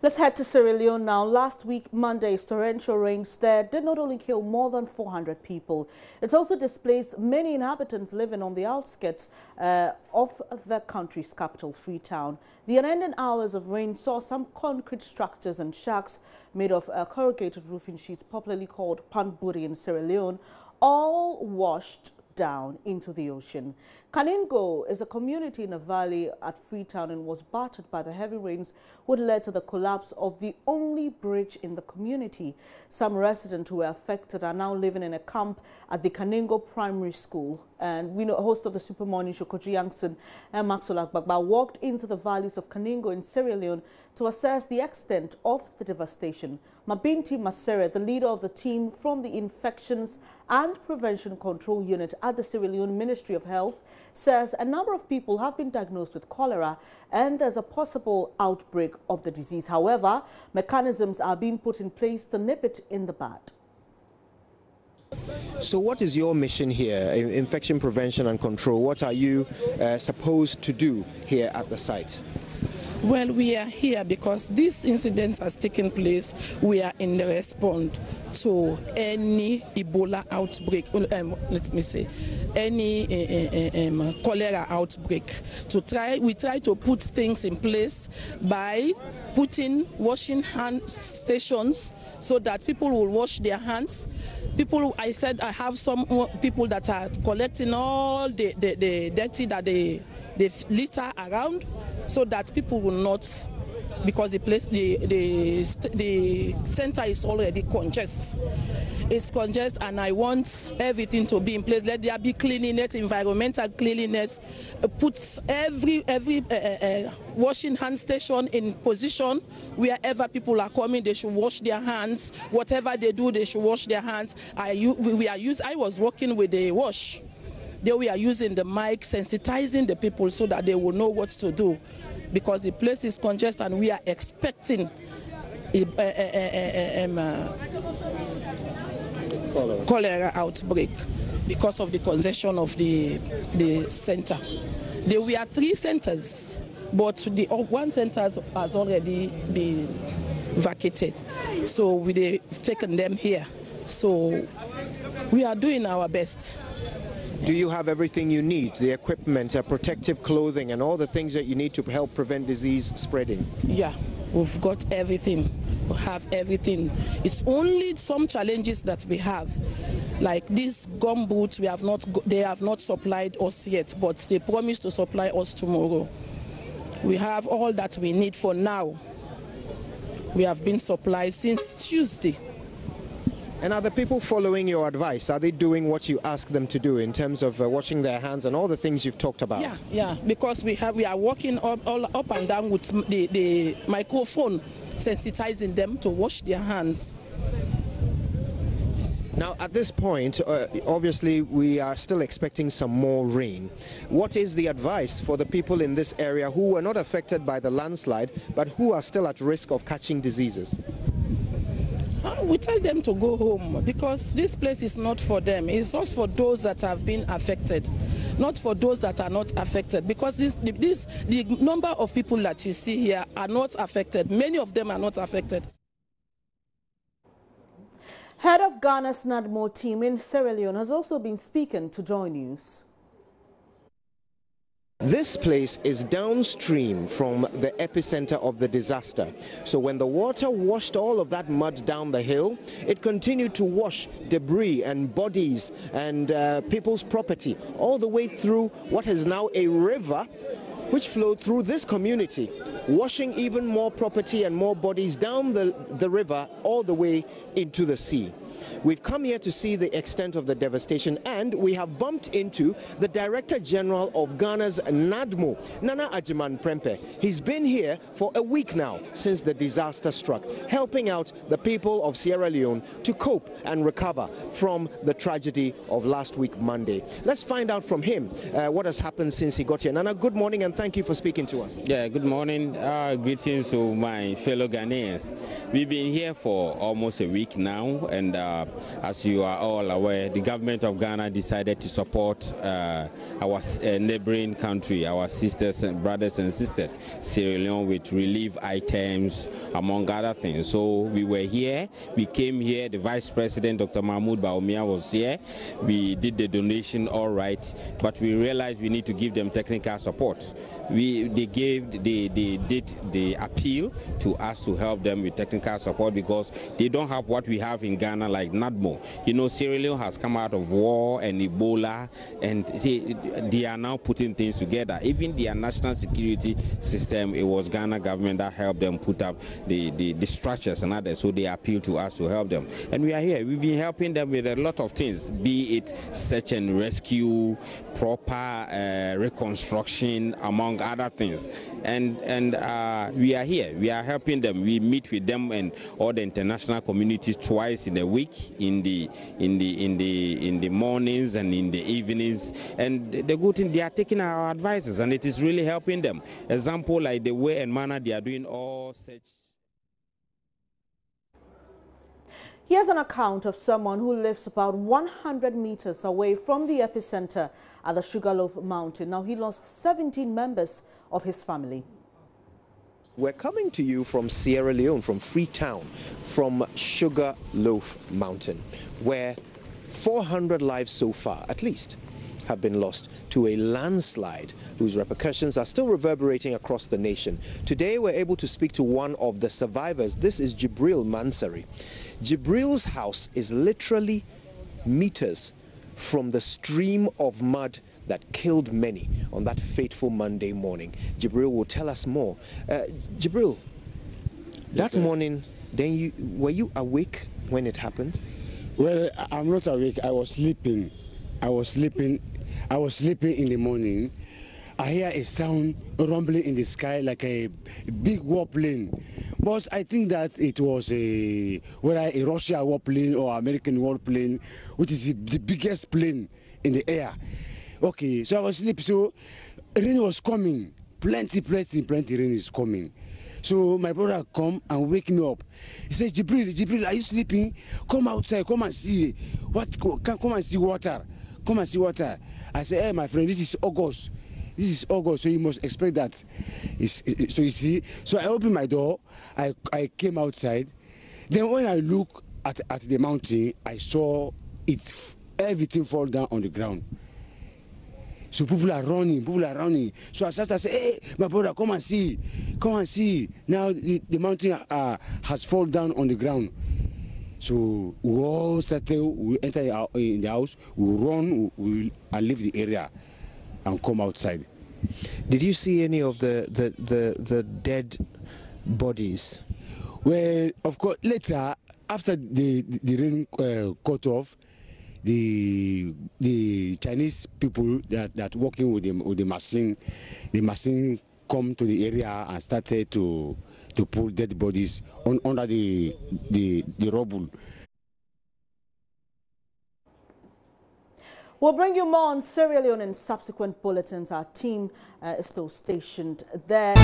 Let's head to Sierra Leone now. Last week, Monday's torrential rains there did not only kill more than 400 people, it's also displaced many inhabitants living on the outskirts of the country's capital, Freetown. The unending hours of rain saw some concrete structures and shacks made of corrugated roofing sheets, popularly called panburi in Sierra Leone, all washed down into the ocean. Kaningo is a community in a valley at Freetown and was battered by the heavy rains, which led to the collapse of the only bridge in the community. Some residents who were affected are now living in a camp at the Kaningo Primary School. And we know a host of the Super Morning show, Koji Youngson and Maxwell Agbagba, walked into the valleys of Kaningo in Sierra Leone to assess the extent of the devastation. Mabinti Masere, the leader of the team from the Infections and Prevention Control Unit at the Sierra Leone Ministry of Health, says a number of people have been diagnosed with cholera and there's a possible outbreak of the disease. However, mechanisms are being put in place to nip it in the bud. So what is your mission here, infection prevention and control? What are you supposed to do here at the site? Well, we are here because this incident has taken place. We are in the response to any Ebola outbreak, any cholera outbreak. We try to put things in place by putting washing hand stations so that people will wash their hands. I said I have some people that are collecting all the dirty that they litter around, so that people will not, because the center is already congested. It's congested, and I want everything to be in place. Let there be cleanliness, environmental cleanliness. Put every washing hand station in position. Wherever people are coming, they should wash their hands. Whatever they do, they should wash their hands. I was working with the wash. They were using the mic, sensitizing the people so that they will know what to do, because the place is congested and we are expecting cholera outbreak because of the congestion of the center. There were 3 centers, but the one center has already been vacated, so we've taken them here. So we are doing our best. Do you have everything you need, the equipment, protective clothing, and all the things that you need to help prevent disease spreading? Yeah, we've got everything. We have everything. It's only some challenges that we have, like these gumboots. They have not supplied us yet, but they promise to supply us tomorrow. We have all that we need for now. We have been supplied since Tuesday. And are the people following your advice? Are they doing what you ask them to do in terms of washing their hands and all the things you've talked about? Yeah, because we are working all up and down with the microphone, sensitizing them to wash their hands. Now, at this point, obviously, we are still expecting some more rain. What is the advice for the people in this area who were not affected by the landslide, but who are still at risk of catching diseases? We tell them to go home, because this place is not for them. It's just for those that have been affected, not for those that are not affected, because the number of people that you see here are not affected. Many of them are not affected. Head of Ghana's NADMO team in Sierra Leone has also been speaking to Joy News. This place is downstream from the epicenter of the disaster. So when the water washed all of that mud down the hill, it continued to wash debris and bodies and people's property all the way through what is now a river which flowed through this community, washing even more property and more bodies down the river all the way into the sea. We've come here to see the extent of the devastation, and we have bumped into the Director General of Ghana's NADMO, Nana Ajiman Prempeh. He's been here for a week now since the disaster struck, helping out the people of Sierra Leone to cope and recover from the tragedy of last week, Monday. Let's find out from him what has happened since he got here. Nana, good morning and thank you for speaking to us. Yeah, good morning. and greetings to my fellow Ghanaians. We've been here for almost a week now, and as you are all aware, the government of Ghana decided to support our neighboring country, our sisters and brothers and sisters, Sierra Leone, with relief items, among other things. So we were here, we came here, the Vice President, Dr. Mahmoud Baumia, was here. We did the donation all right, but we realized we need to give them technical support. They did the appeal to us to help them with technical support because they don't have what we have in Ghana, like NADMO. You know, Sierra Leone has come out of war and Ebola, and they are now putting things together. Even their national security system, it was Ghana government that helped them put up the structures and others, so they appeal to us to help them. And we are here. We've been helping them with a lot of things, be it search and rescue, proper reconstruction, among other things. And we are here. We are helping them. We meet with them and all the international communities twice in a week, in the mornings and in the evenings. And the good thing, they are taking our advices, and it is really helping them. Example, like the way and manner they are doing all such. Here's an account of someone who lives about 100 meters away from the epicenter at the Sugarloaf Mountain. Now, he lost 17 members of his family. We're coming to you from Sierra Leone, from Freetown, from Sugarloaf Mountain, where 400 lives so far, at least, have been lost to a landslide whose repercussions are still reverberating across the nation. Today, we're able to speak to one of the survivors. This is Jibril Mansari. Jibril's house is literally meters from the stream of mud that killed many on that fateful Monday morning. Jibril will tell us more. Jibril, that morning, then were you awake when it happened? Well, I'm not awake. I was sleeping in the morning. I hear a sound rumbling in the sky like a big warplane. But I think that it was whether a Russian warplane or American warplane, which is the biggest plane in the air. Okay, so I was asleep. So rain was coming. Plenty rain is coming. So my brother come and wake me up. He says, Jibril, are you sleeping? Come outside, come and see. Come and see water. Come and see water. I said, hey, my friend, this is August. This is August, so you must expect that. So you see, so I opened my door. I came outside. Then when I look at the mountain, I saw everything fall down on the ground. So people are running. So I started to say, hey, my brother, come and see. Now the mountain has fallen down on the ground. So we all started, we enter in the house, we run, and leave the area and come outside. Did you see any of the dead bodies? Well, of course, later, after the rain cut off, the Chinese people that working with the machine come to the area and started to pull dead bodies under the rubble. We'll bring you more on Sierra Leone in subsequent bulletins. Our team is still stationed there.